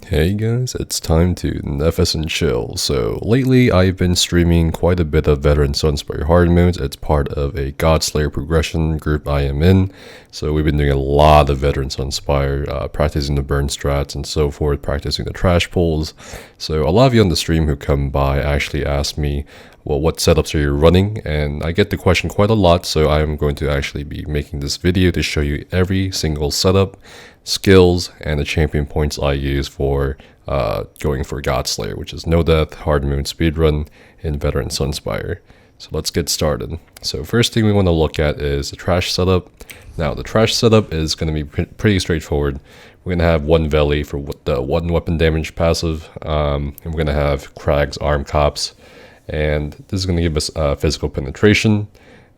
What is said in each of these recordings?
Hey guys, it's time to Nefes and chill. So lately I've been streaming quite a bit of veteran Sunspire hard modes. It's part of a Godslayer progression group I am in. So we've been doing a lot of veteran Sunspire, practicing the burn strats and so forth, practicing the trash pulls. So a lot of you on the stream who come by actually ask me, well, what setups are you running? And I get the question quite a lot, so I'm going to actually be making this video to show you every single setup, skills, and the champion points I use for going for Godslayer, which is no death, hard mode speedrun in veteran Sunspire. So let's get started. So first thing we want to look at is the trash setup. Now the trash setup is going to be pretty straightforward. We're going to have one Veli for the one weapon damage passive, and we're going to have Krag's arm cops, and this is going to give us physical penetration.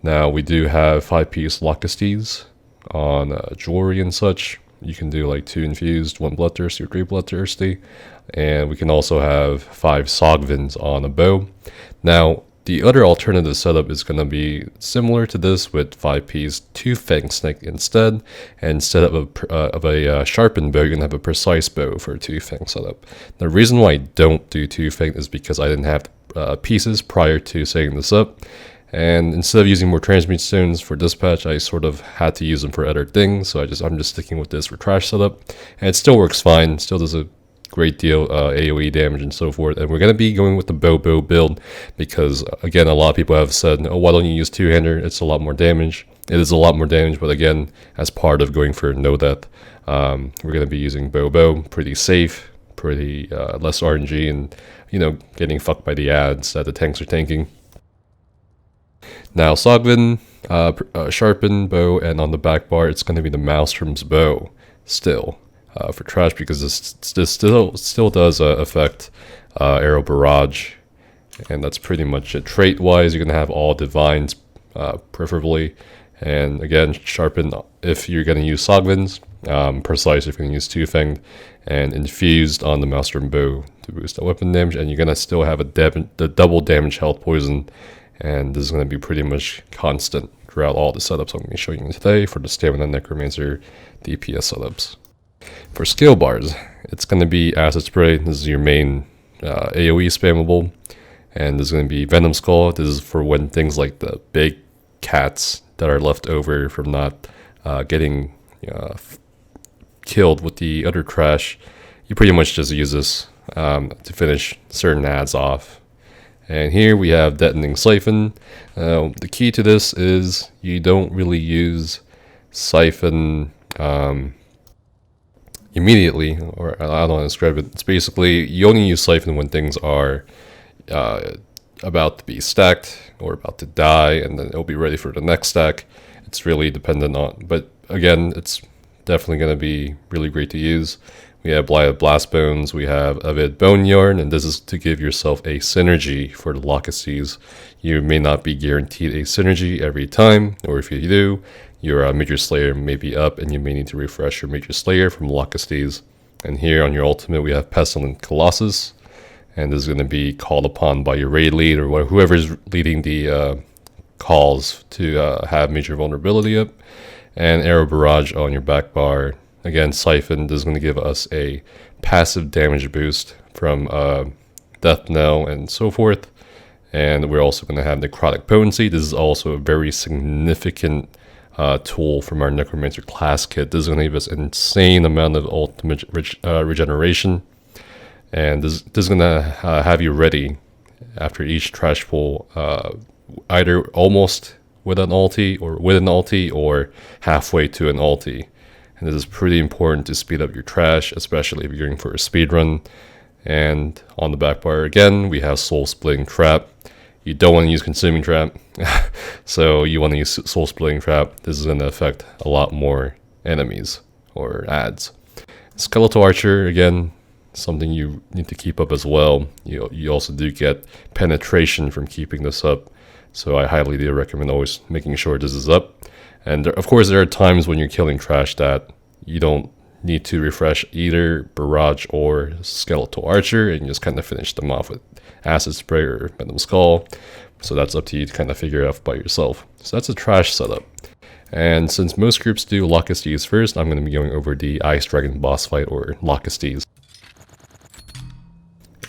Now we do have 5-piece Lokkestiiz on jewelry and such. You can do like 2 infused, 1 bloodthirsty or 3 bloodthirsty, and we can also have 5 Sogvins on a bow. Now the other alternative setup is going to be similar to this with 5-piece 2 Fang Snake instead, and instead of a sharpened bow, you're going to have a precise bow for a 2 Fang setup. The reason why I don't do 2 Fang is because I didn't have pieces prior to setting this up, and instead of using more transmute stones for dispatch, I sort of had to use them for other things, so I'm just sticking with this for trash setup, and it still works fine, still does a great deal AoE damage and so forth. And we're going to be going with the bow build because, again, a lot of people have said, oh, why don't you use 2-hander? It's a lot more damage. It is a lot more damage, but again, as part of going for no death, we're going to be using bow, pretty safe, pretty less RNG, and you know, getting fucked by the ads that the tanks are tanking. Now Sogvin, sharpened bow, and on the back bar it's going to be the Maelstrom's bow still for trash, because this still does affect arrow barrage, and that's pretty much it. Trait wise, you're going to have all divines preferably, and again, sharpen if you're going to use Sogvins, precise if you're going to use 2 Fanged, and infused on the Maelstrom bow to boost that weapon damage. And you're going to still have the double damage health poison, and this is going to be pretty much constant throughout all the setups I'm going to be showing you today for the Stamina Necromancer DPS setups. For skill bars, it's going to be Acid Spray. This is your main AoE spammable, and this is going to be Venom Skull. This is for when things like the big cats that are left over from not getting killed with the other trash, you pretty much just use this to finish certain ads off. And here we have Detonating Siphon. The key to this is you don't really use Siphon immediately, or I don't want to describe it. It's basically you only use Siphon when things are about to be stacked or about to die, and then it'll be ready for the next stack. It's really dependent on, but again, it's definitely going to be really great to use. We have Blighted Blast Bones, we have Avid Bone Yarn, and this is to give yourself a synergy for the Lokkestiiz. You may not be guaranteed a synergy every time, or if you do, your Major Slayer may be up and you may need to refresh your Major Slayer from Lokkestiiz. And here on your ultimate we have Pestilent Colossus, and this is going to be called upon by your raid lead or whoever's leading the calls to have Major Vulnerability up. And Arrow Barrage on your back bar. Again, Siphon, this is going to give us a passive damage boost from Death Knell and so forth. And we're also going to have Necrotic Potency. This is also a very significant tool from our Necromancer class kit. This is going to give us an insane amount of ultimate regeneration. And this is going to have you ready after each trash pull, either almost with an ulti, or halfway to an ulti. And this is pretty important to speed up your trash, especially if you're going for a speed run. And on the back bar again, we have Soul Splitting Trap. You don't want to use Consuming Trap, so you want to use Soul Splitting Trap. This is going to affect a lot more enemies or ads. Skeletal Archer, again, something you need to keep up as well. You also do get penetration from keeping this up. So I highly do recommend always making sure this is up. And of course, there are times when you're killing trash that you don't need to refresh either Barrage or Skeletal Archer, and you just kind of finish them off with Acid Spray or Venom Skull. So that's up to you to kind of figure out by yourself. So that's a trash setup. And since most groups do Lokkestiiz first, I'm going to be going over the Ice Dragon boss fight, or Lokkestiiz.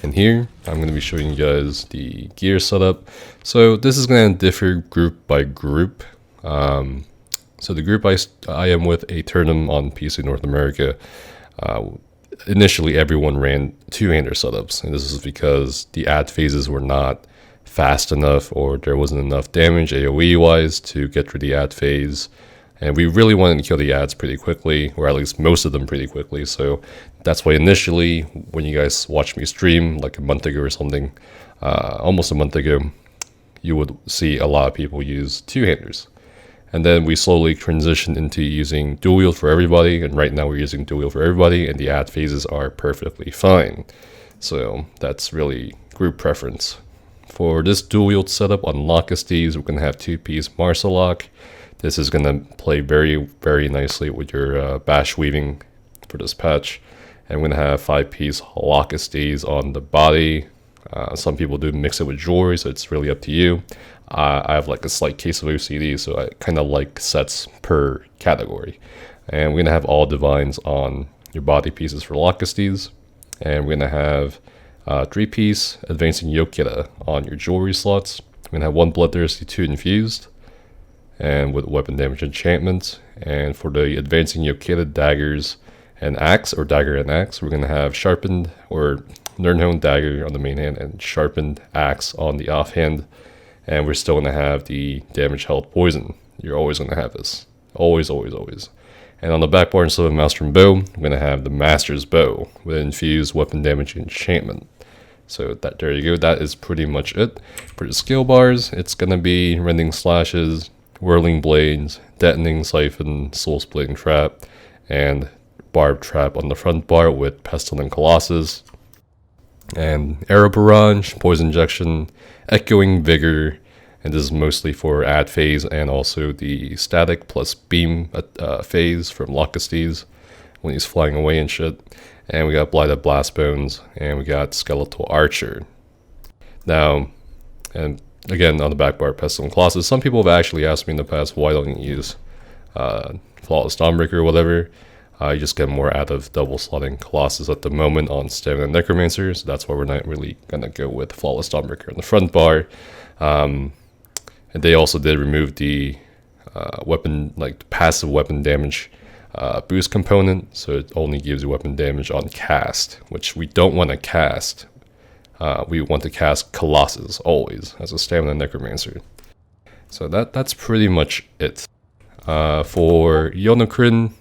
And here, I'm going to be showing you guys the gear setup. So this is going to differ group by group. So the group I am with, a Turnum on PC North America, initially everyone ran two-hander setups. And this is because the ad phases were not fast enough, or there wasn't enough damage AoE-wise to get through the ad phase. And we really wanted to kill the ads pretty quickly, or at least most of them pretty quickly. So that's why initially, when you guys watched me stream like a month ago or something, almost a month ago, you would see a lot of people use two-handers. And then we slowly transitioned into using dual wield for everybody. And right now we're using dual wield for everybody, and the ad phases are perfectly fine. So that's really group preference. For this dual wield setup on Lokkestiiz, we're going to have two-piece Marsalok. This is going to play very, very nicely with your bash weaving for this patch. And we're going to have 5-piece Lokkestiiz on the body. Some people do mix it with jewelry, so it's really up to you. I have like a slight case of OCD, so I kind of like sets per category. And we're going to have all divines on your body pieces for Lokkestiiz. And we're going to have 3-piece Advancing Yokita on your jewelry slots. We're going to have 1 Bloodthirsty, 2 Infused, and with weapon damage enchantment. And for the Advancing Yokita daggers and axe, or dagger and axe, we're going to have sharpened or Nirnhone dagger on the main hand and sharpened axe on the offhand. And we're still going to have the damage, health, poison. You're always going to have this. Always, always, always. And on the back bar, instead of Master Bow, we're going to have the Master's Bow with infused weapon damage enchantment. So there you go. That is pretty much it. For the skill bars, it's going to be Rending Slashes, Whirling Blades, Detonating Siphon, Soul Splitting Trap, and Barb Trap on the front bar with Pestilent Colossus. And Arrow Barrage, Poison Injection, Echoing Vigor, and this is mostly for ad phase and also the static plus beam phase from Lokkestiiz when he's flying away and shit. And we got Blighted Blast Bones, and we got Skeletal Archer. Now, and again on the back bar, Pestilent Colossus. Some people have actually asked me in the past, why don't you use Flawless Stombricker or whatever? You just get more out of double slotting Colossus at the moment on Stamina Necromancer, so that's why we're not really gonna go with Flawless Stombricker on the front bar. And they also did remove the weapon, like the passive weapon damage boost component, so it only gives you weapon damage on cast, which we don't want to cast. We want to cast Colossus always as a Stamina Necromancer. So that's pretty much it. For Yolnahkriin,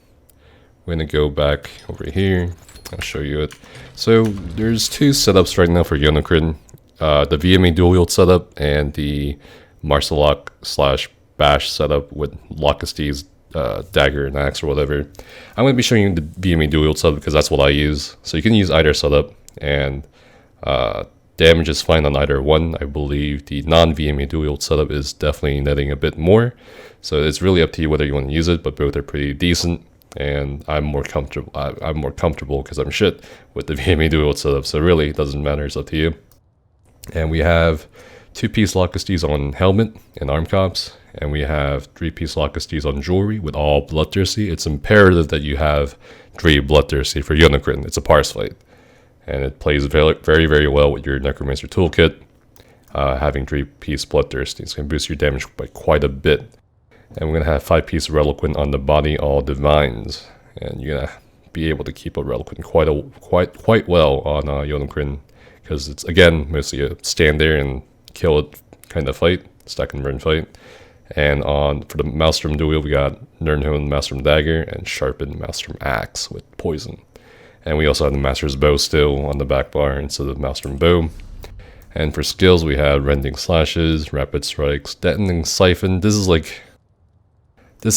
we're going to go back over here. I'll show you it. So there's 2 setups right now for Yolnahkriin. The VMA dual wield setup and the Marsalok / bash setup with Lokkestiiz dagger and axe or whatever. I'm going to be showing you the VMA dual wield setup because that's what I use. So you can use either setup, and damage is fine on either one. I believe the non-VMA dual wield setup is definitely netting a bit more. So it's really up to you whether you want to use it, but both are pretty decent. And I'm more comfortable. I'm more comfortable because I'm shit with the VMA dual wield setup. So really, it doesn't matter. It's up to you. And we have 2-piece Lokkestiiz on helmet and arm cops, and we have 3-piece Lokkestiiz on jewelry with all Bloodthirsty. It's imperative that you have 3 Bloodthirsty for Yolnahkriin. It's a parse fight, and it plays very, very, very well with your Necromancer toolkit. Having 3-piece Bloodthirsty, it's going to boost your damage by quite a bit. And we're going to have 5-piece Reliquant on the body, all divines, and you're going to be able to keep a Reliquant quite well on Yolnahkriin, because it's, again, mostly a stand there and kill it kind of fight, stack and burn fight. And for the Maelstrom dual wield, we got Nirnhone Maelstrom Dagger and Sharpened Maelstrom Axe with poison. And we also have the Master's Bow still on the back bar instead of Maelstrom Bow. And for skills, we have Rending Slashes, Rapid Strikes, Detonating Siphon. This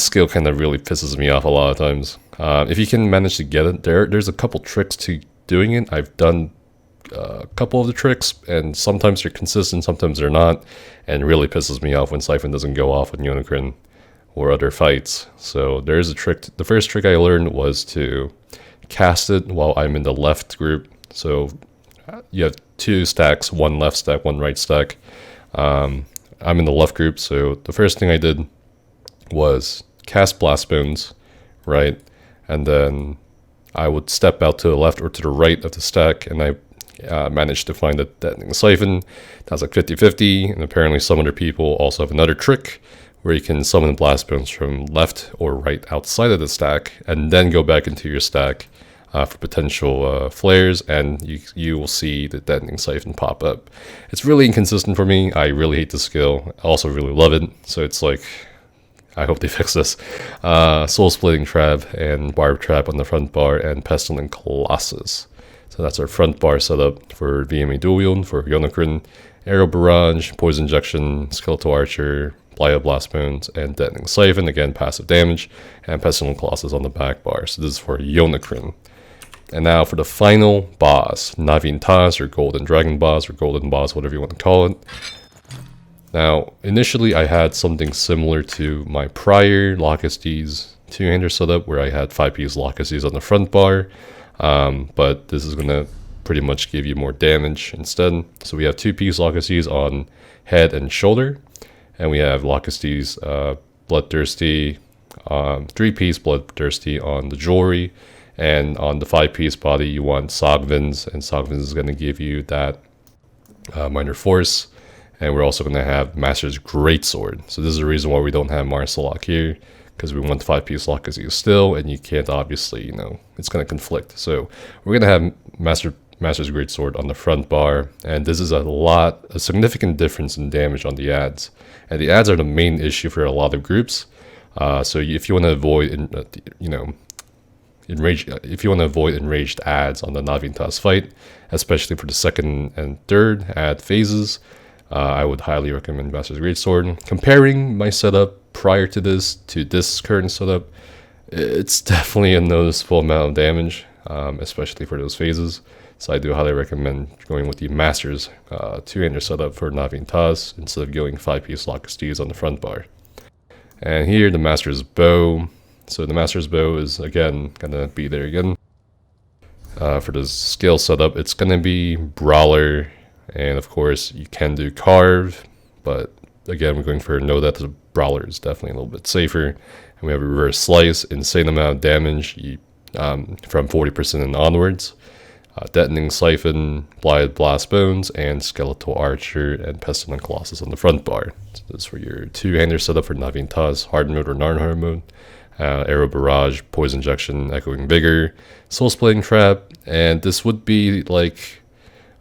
skill kind of really pisses me off a lot of times. If you can manage to get it, there's a couple tricks to doing it. I've done a couple of the tricks, and sometimes they're consistent, sometimes they're not, and it really pisses me off when Siphon doesn't go off on Yolnahkriin or other fights. So there's a trick. The first trick I learned was to cast it while I'm in the left group. So you have 2 stacks, 1 left stack, 1 right stack. I'm in the left group, so the first thing I did was cast Blast Bones, right? And then I would step out to the left or to the right of the stack, and I managed to find a Deadening Siphon. That's like 50-50, and apparently some other people also have another trick where you can summon Blast Bones from left or right outside of the stack, and then go back into your stack for potential flares, and you will see the Deadening Siphon pop up. It's really inconsistent for me. I really hate the skill. I also really love it, so it's like, I hope they fix this. Soul Splitting Trap and Barb Trap on the front bar, and Pestilent Colossus. So that's our front bar setup for VMA Dual Wield, for Yolnahkriin, Arrow Barrage, Poison Injection, Skeletal Archer, Blaya Blast Bones, and Deadening Siphon, again passive damage, and Pestilent Colossus on the back bar. So this is for Yolnahkriin. And now for the final boss, Nahviintaas, or Golden Dragon Boss, or Golden Boss, whatever you want to call it. Now, initially I had something similar to my prior Lokkestiiz two-hander setup, where I had 5-piece Lokkestiiz on the front bar, but this is going to pretty much give you more damage instead. So we have 2-piece Lokkestiiz on head and shoulder, and we have Lokkestiiz Bloodthirsty, 3-piece Bloodthirsty on the jewelry, and on the 5-piece body you want Sogvin's, and Sogvin's is going to give you that minor force. And we're also going to have Master's Greatsword. So this is the reason why we don't have Marsalok here, because we want 5-piece Lokkestiiz still, and you can't obviously, you know, it's going to conflict. So we're going to have Master's Greatsword on the front bar, and this is a significant difference in damage on the adds. And the adds are the main issue for a lot of groups. So if you want to avoid, if you want to avoid enraged adds on the Nahviintaas fight, especially for the second and third add phases, I would highly recommend Master's Greatsword. Comparing my setup prior to this current setup, it's definitely a noticeable amount of damage, especially for those phases. So I do highly recommend going with the Master's two-hander setup for Nahviintaas instead of going 5-piece Lokkestiiz on the front bar. And here, the Master's Bow. So the Master's Bow is, again, going to be there again. For the skill setup, it's going to be Brawler. And of course, you can do Carve, but again, we're going for No Death. The Brawler is definitely a little bit safer. And we have Reverse Slice, insane amount of damage from 40% and onwards. Deadening Siphon, Blaya Blast Bones, and Skeletal Archer, and Pestilent Colossus on the front bar. So this is for your two-hander setup for Nahviintaas, hard mode or non-hard mode. Arrow Barrage, Poison Injection, Echoing Vigor, Soul Splitting Trap, and this would be like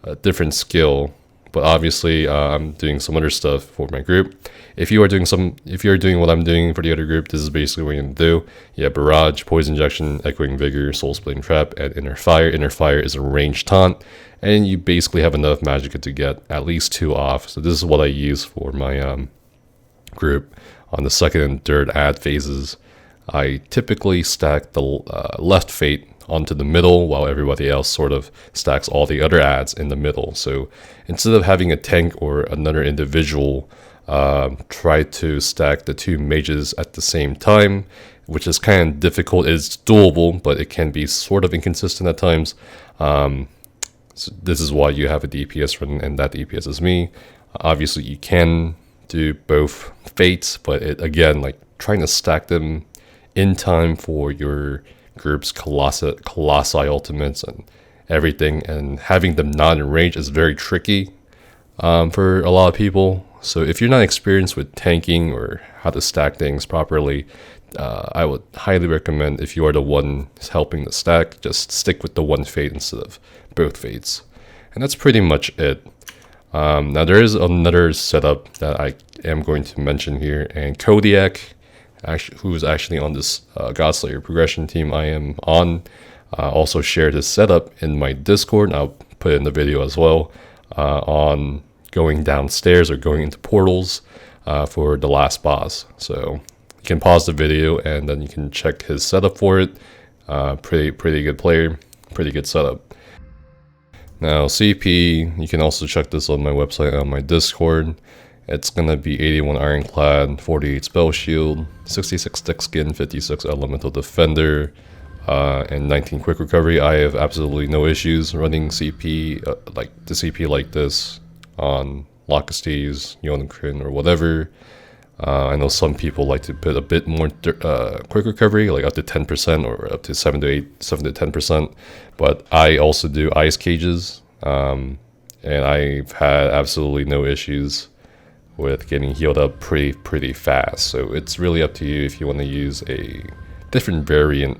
a different skill, but obviously I'm doing some other stuff for my group. If you're doing what I'm doing for the other group, this is basically what you're gonna do. You have Barrage, Poison Injection, Echoing Vigor, Soul Splitting Trap, and Inner Fire. Inner Fire is a ranged taunt, and you basically have enough Magicka to get at least 2 off. So this is what I use for my group on the second and third add phases. I typically stack the left fate onto the middle, while everybody else sort of stacks all the other adds in the middle. So instead of having a tank or another individual try to stack the 2 mages at the same time, which is kind of difficult. It's doable, but it can be sort of inconsistent at times. So this is why you have a DPS running, and that DPS is me. Obviously, you can do both fates, but again, like trying to stack them in time for your group's colossi ultimates and everything, and having them not in range is very tricky for a lot of people. So if you're not experienced with tanking or how to stack things properly, I would highly recommend, if you are the one helping the stack, just stick with the one fate instead of both fates. And that's pretty much it. Now there is another setup that I am going to mention here, and Kodiak, who is actually on this Godslayer progression team I am on, also shared his setup in my Discord. I'll put it in the video as well, on going downstairs or going into portals for the last boss. So you can pause the video and then you can check his setup for it. Pretty good player, pretty good setup. Now CP, you can also check this on my website, on my Discord. It's going to be 81 Ironclad, 48 Spell Shield, 66 Thick Skin, 56 Elemental Defender, and 19 Quick Recovery. I have absolutely no issues running CP, like this on Lokkestiiz, Yolnahkriin, or whatever. I know some people like to put a bit more quick recovery, like up to 10% or up to 7 to 10%. But I also do ice cages, and I've had absolutely no issues with getting healed up pretty fast. So it's really up to you if you want to use a different variant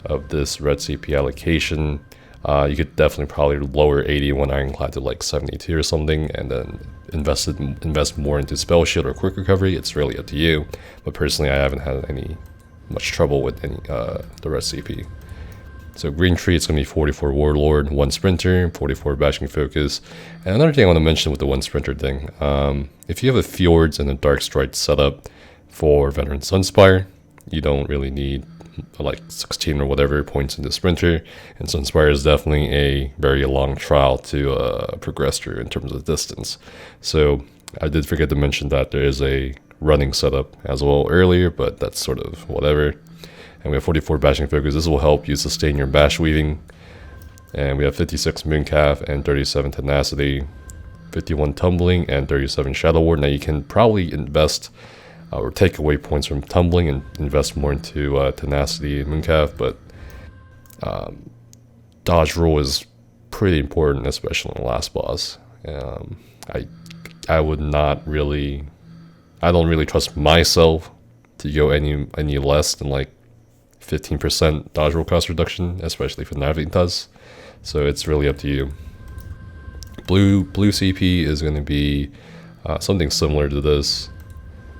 of this red CP allocation. You could definitely probably lower 81 Ironclad to like 72 or something, and then invest more into Spell Shield or Quick Recovery. It's really up to you. But personally, I haven't had much trouble with any the red CP. So green tree, it's going to be 44 Warlord, 1 Sprinter, 44 Bashing Focus. And another thing I want to mention with the 1 Sprinter thing, if you have a Fjords and a Dark Strike setup for Veteran Sunspire, you don't really need like 16 or whatever points in the Sprinter. And Sunspire is definitely a very long trial to progress through in terms of distance. So I did forget to mention that there is a running setup as well earlier, but that's sort of whatever. And we have 44 Bashing Focus. This will help you sustain your bash weaving. And we have 56 Mooncalf and 37 Tenacity, 51 Tumbling, and 37 Shadow Ward. Now you can probably invest or take away points from Tumbling and invest more into Tenacity and Mooncalf, but dodge roll is pretty important, especially in the last boss. I would not really, I don't really trust myself to go any less than like 15% dodge roll cost reduction, especially for Nahviintaas. So it's really up to you. Blue CP is going to be something similar to this.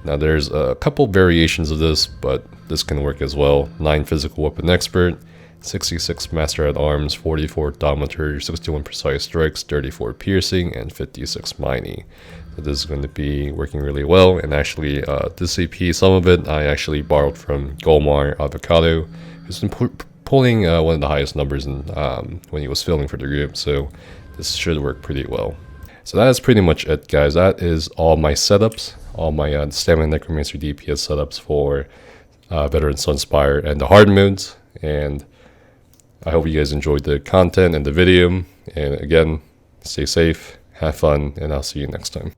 Now there's a couple variations of this, but this can work as well. 9 Physical Weapon Expert, 66 Master at Arms, 44 Dominator, 61 Precise Strikes, 34 Piercing, and 56 Mighty. So this is going to be working really well. And actually, this CP, some of it I actually borrowed from Golmar Avocado, who's been pulling one of the highest numbers in, when he was filming for the group. So this should work pretty well. So that is pretty much it, guys. That is all my setups, all my Stamina Necromancer DPS setups for Veteran Sunspire and the hard modes. And I hope you guys enjoyed the content and the video. And again, stay safe, have fun, and I'll see you next time.